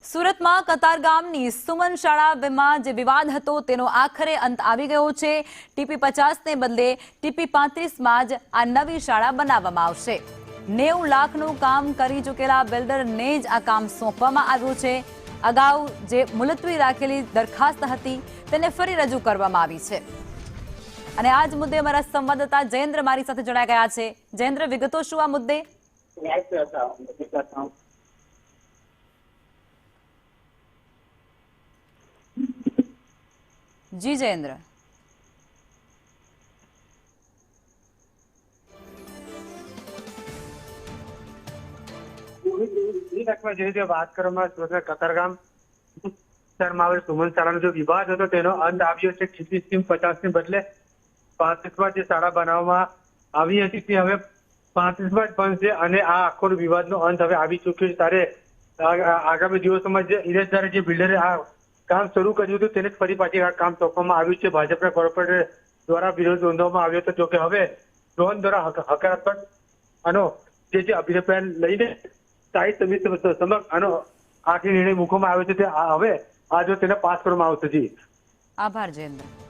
સુરતમાં કતારગામની સુમન શાળામાં જે વિવાદ હતો તેનો આખરે અંત આવી ગયો છે। ટીપી 50 ને બદલે ટીપી 35માં જ આ નવી શાળા બનાવવામાં આવશે। 90 લાખનું કામ કરી ચૂકેલા બિલ્ડરને જ આ કામ સોંપવામાં આવ્યું છે। અગાઉ જે મુલતવી રાખેલી દરખાસ્ત હતી તેને ફરી રજૂ કરવામાં આવી છે અને આ જ મુદ્દે અમારા સંવાદદાતા જયેન્દ્ર મારી સાથે જોડાઈ ગયા છે। જયેન્દ્ર, વિગતો શું આ મુદ્દે? जी जयेंद्र, बात करो कतारगाम शहर में सुमन शाला जो विवाद હતો તેનો અંત આવ્યો છે। ટીપી 50 ને બદલે 35માં જે શાળા બનાવવામાં આવી હતી તે હવે 35માં જ બનશે અને આ આખો વિવાદનો અંત હવે આવી ચૂક્યો છે। ત્યારે આગામી દિવસોમાં જે ઇરાદારે જે બિલ્ડરે આ કામ શરૂ કર્યું હતું તેને ફરી પાછી આ કામ સોંપવામાં આવ્યું છે। ભાજપના કોર્પોરેટર દ્વારા વિરોધ નોંધવામાં આવ્યો હતો, જોકે હવે રોહન દ્વારા હકારાત્મક આનો જે અભિપ્રાય લઈને સ્થાયી સમિતિ સમક્ષ આનો આખરી નિર્ણય મૂકવામાં આવ્યો છે। તે હવે આ જો તેને પાસ કરવામાં આવશે। જી આભાર જયેન્દ્ર।